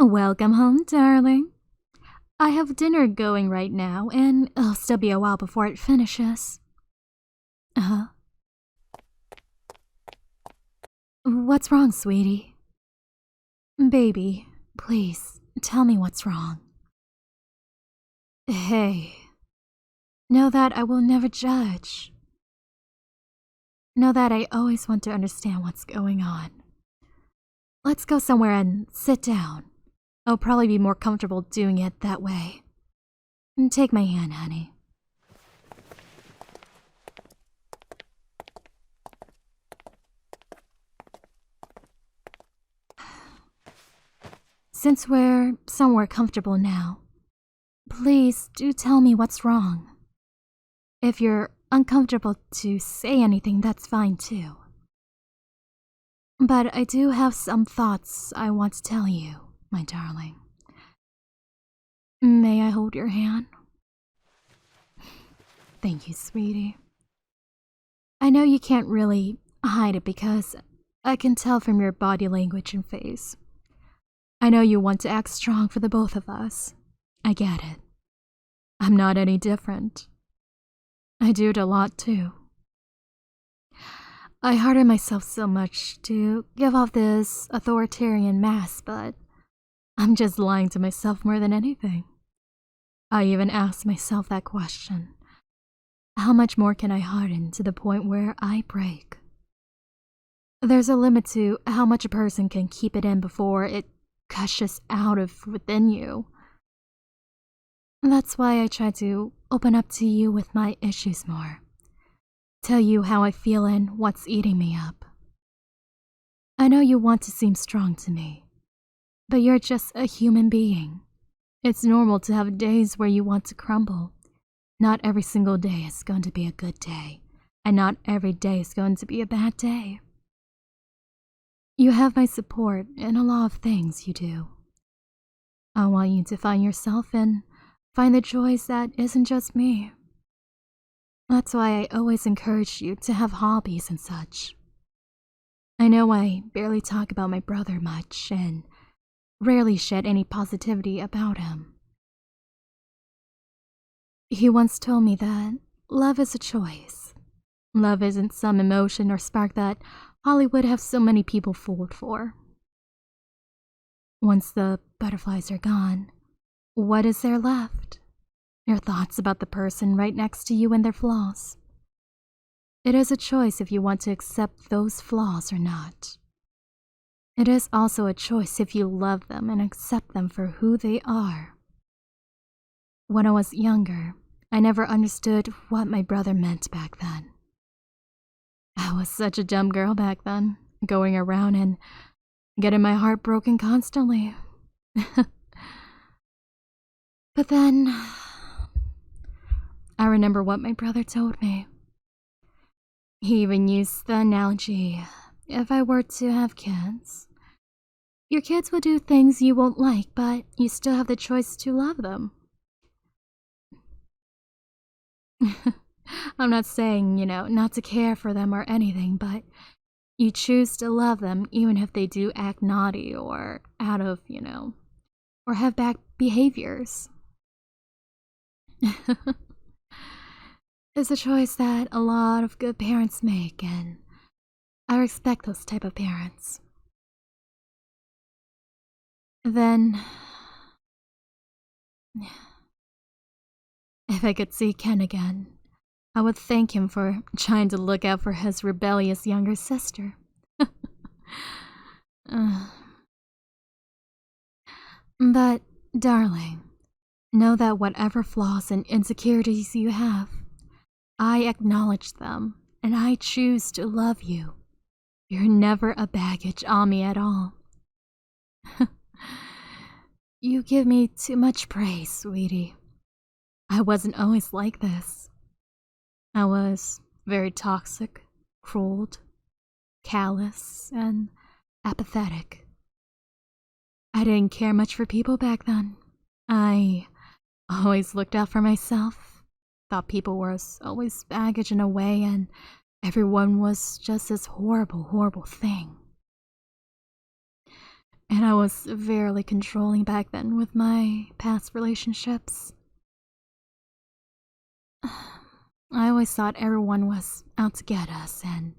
Welcome home, darling. I have dinner going right now, and it'll still be a while before it finishes. Uh-huh. What's wrong, sweetie? Baby, please, tell me what's wrong. Hey, know that I will never judge. Know that I always want to understand what's going on. Let's go somewhere and sit down. I'll probably be more comfortable doing it that way. Take my hand, honey. Since we're somewhere comfortable now, please do tell me what's wrong. If you're uncomfortable to say anything, that's fine too. But I do have some thoughts I want to tell you, my darling. May I hold your hand? Thank you, sweetie. I know you can't really hide it because I can tell from your body language and face. I know you want to act strong for the both of us. I get it. I'm not any different. I do it a lot too. I harden myself so much to give off this authoritarian mask, but I'm just lying to myself more than anything. I even ask myself that question. How much more can I harden to the point where I break? There's a limit to how much a person can keep it in before it gushes out of within you. That's why I try to open up to you with my issues more. Tell you how I feel and what's eating me up. I know you want to seem strong to me, but you're just a human being. It's normal to have days where you want to crumble. Not every single day is going to be a good day, and not every day is going to be a bad day. You have my support in a lot of things you do. I want you to find yourself and find the joys that isn't just me. That's why I always encourage you to have hobbies and such. I know I barely talk about my brother much and rarely shed any positivity about him. He once told me that love is a choice. Love isn't some emotion or spark that Hollywood have so many people fooled for. Once the butterflies are gone, what is there left? Your thoughts about the person right next to you and their flaws. It is a choice if you want to accept those flaws or not. It is also a choice if you love them and accept them for who they are. When I was younger, I never understood what my brother meant back then. I was such a dumb girl back then, going around and getting my heart broken constantly. But then, I remember what my brother told me. He even used the analogy, if I were to have kids, your kids will do things you won't like, but you still have the choice to love them. I'm not saying, not to care for them or anything, but you choose to love them even if they do act naughty or out of, or have bad behaviors. It's a choice that a lot of good parents make, and I respect those type of parents. Then, if I could see Ken again, I would thank him for trying to look out for his rebellious younger sister. But, darling, know that whatever flaws and insecurities you have, I acknowledge them, and I choose to love you. You're never a baggage on me at all. You give me too much praise, sweetie. I wasn't always like this. I was very toxic, cruel, callous, and apathetic. I didn't care much for people back then. I always looked out for myself, thought people were always baggage in a way, and everyone was just this horrible, horrible thing. And I was severely controlling back then with my past relationships. I always thought everyone was out to get us and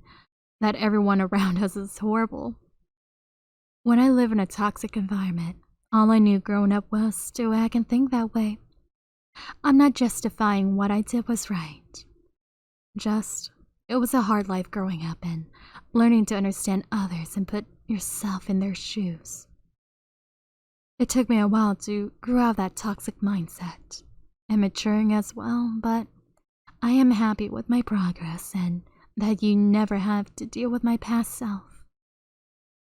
that everyone around us is horrible. When I live in a toxic environment, all I knew growing up was to act and think that way. I'm not justifying what I did was right. It was a hard life growing up and learning to understand others and put yourself in their shoes. It took me a while to grow out of that toxic mindset and maturing as well, but I am happy with my progress and that you never have to deal with my past self.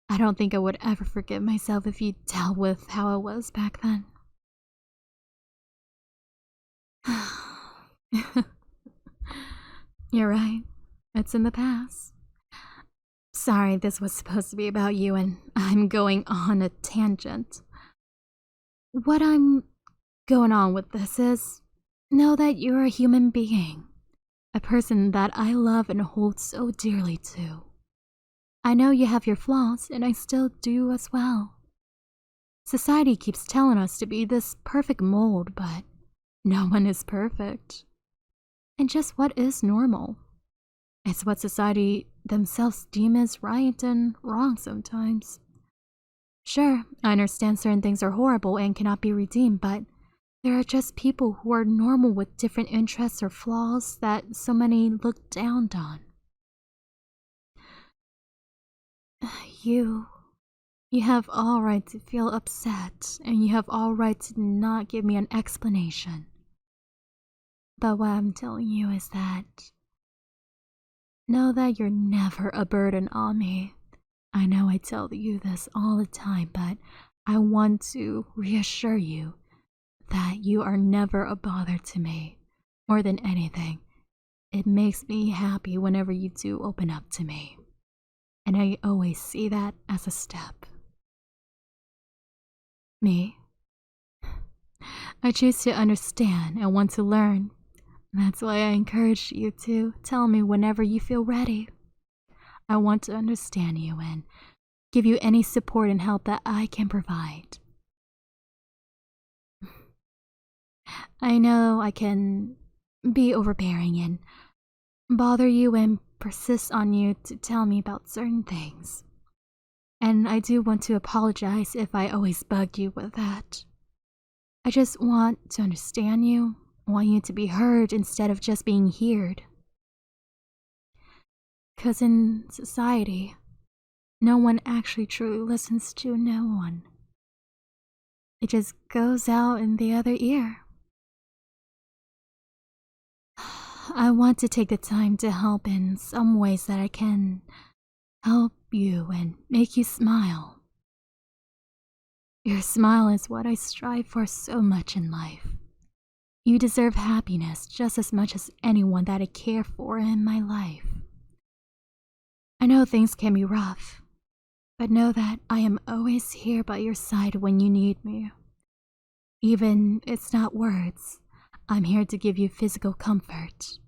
I don't think I would ever forgive myself if you dealt with how I was back then. You're right. It's in the past. Sorry, this was supposed to be about you and I'm going on a tangent. What I'm going on with this is know that you're a human being, a person that I love and hold so dearly to. I know you have your flaws, and I still do as well. Society keeps telling us to be this perfect mold, but no one is perfect. And just what is normal? It's what society themselves deem as right and wrong sometimes. Sure, I understand certain things are horrible and cannot be redeemed, but there are just people who are normal with different interests or flaws that so many look down on. You have all right to feel upset, and you have all right to not give me an explanation. But what I'm telling you is that know that you're never a burden on me. I know I tell you this all the time, but I want to reassure you that you are never a bother to me. More than anything, it makes me happy whenever you do open up to me. And I always see that as a step. Me? I choose to understand and want to learn. That's why I encourage you to tell me whenever you feel ready. I want to understand you and give you any support and help that I can provide. I know I can be overbearing and bother you and persist on you to tell me about certain things. And I do want to apologize if I always bugged you with that. I just want to understand you, want you to be heard instead of just being heard. 'Cause in society, no one actually truly listens to no one. It just goes out in the other ear. I want to take the time to help in some ways that I can help you and make you smile. Your smile is what I strive for so much in life. You deserve happiness just as much as anyone that I care for in my life. I know things can be rough, but know that I am always here by your side when you need me. Even if it's not words, I'm here to give you physical comfort.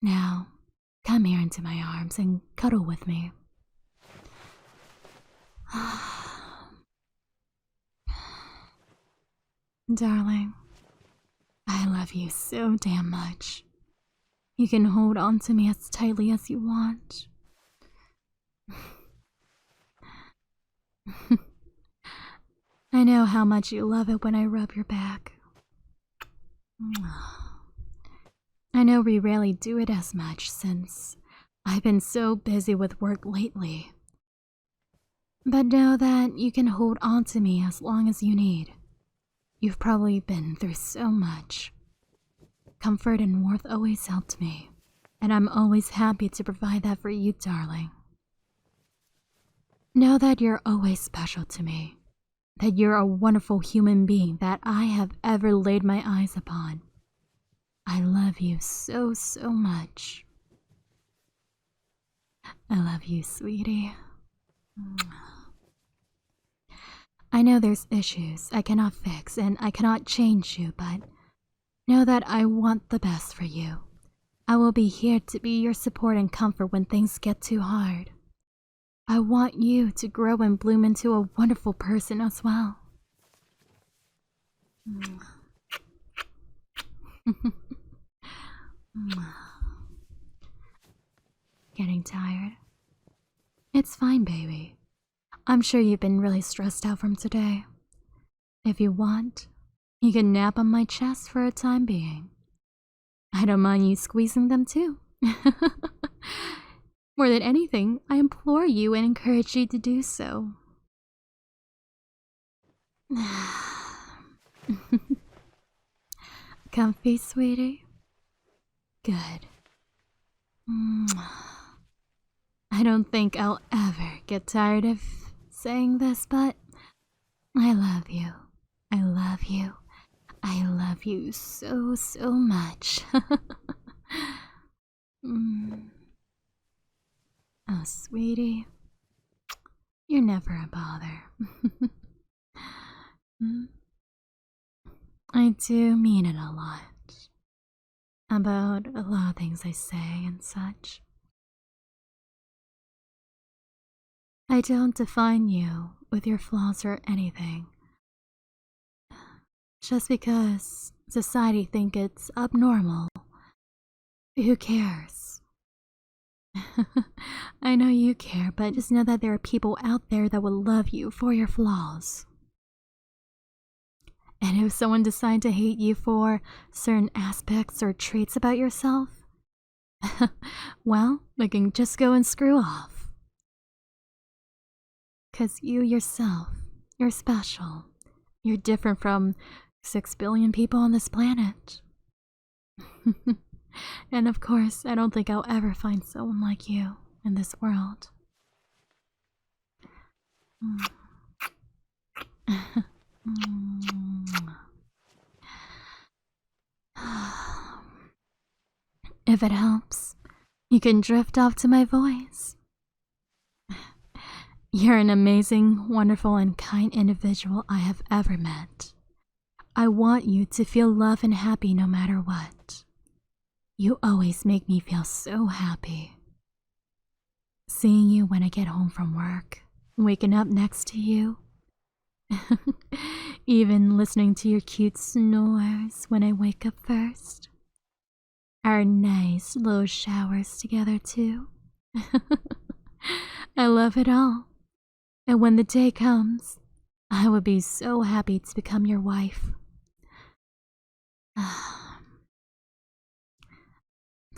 Now, come here into my arms and cuddle with me. Darling, I love you so damn much. You can hold on to me as tightly as you want. I know how much you love it when I rub your back. I know we rarely do it as much since I've been so busy with work lately. But know that you can hold on to me as long as you need. You've probably been through so much. Comfort and warmth always helped me, and I'm always happy to provide that for you, darling. Know that you're always special to me, that you're a wonderful human being that I have ever laid my eyes upon. I love you so, so much. I love you, sweetie. I know there's issues I cannot fix and I cannot change you, but know that I want the best for you. I will be here to be your support and comfort when things get too hard. I want you to grow and bloom into a wonderful person as well. Getting tired? It's fine, baby. I'm sure you've been really stressed out from today. If you want, you can nap on my chest for a time being. I don't mind you squeezing them too. More than anything, I implore you and encourage you to do so. Comfy, sweetie? Good. I don't think I'll ever get tired of saying this, but I love you. I love you. I love you so, so much. Oh, sweetie. You're never a bother. I do mean it a lot. About a lot of things I say and such. I don't define you with your flaws or anything. Just because society think it's abnormal. Who cares? I know you care, but just know that there are people out there that will love you for your flaws. And if someone decides to hate you for certain aspects or traits about yourself, well, they can just go and screw off. 'Cause you yourself, you're special. You're different from 6 billion people on this planet. And of course, I don't think I'll ever find someone like you in this world. If it helps, you can drift off to my voice. You're an amazing, wonderful, and kind individual I have ever met. I want you to feel love and happy no matter what. You always make me feel so happy. Seeing you when I get home from work, waking up next to you, even listening to your cute snores when I wake up first. Our nice little showers together too. I love it all. And when the day comes, I would be so happy to become your wife.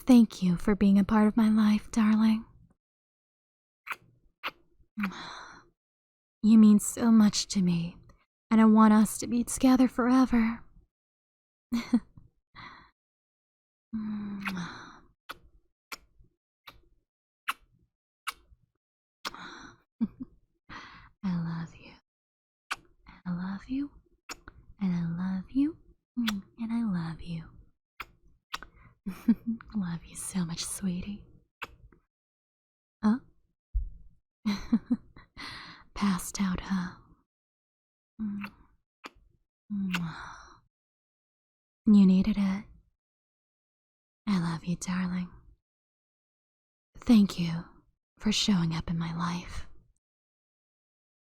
Thank you for being a part of my life, darling. You mean so much to me, and I want us to be together forever. I love you. I love you. And I love you. And I love you. Love you so much, sweetie. Huh? Passed out, huh? You needed it. I love you, darling. Thank you for showing up in my life.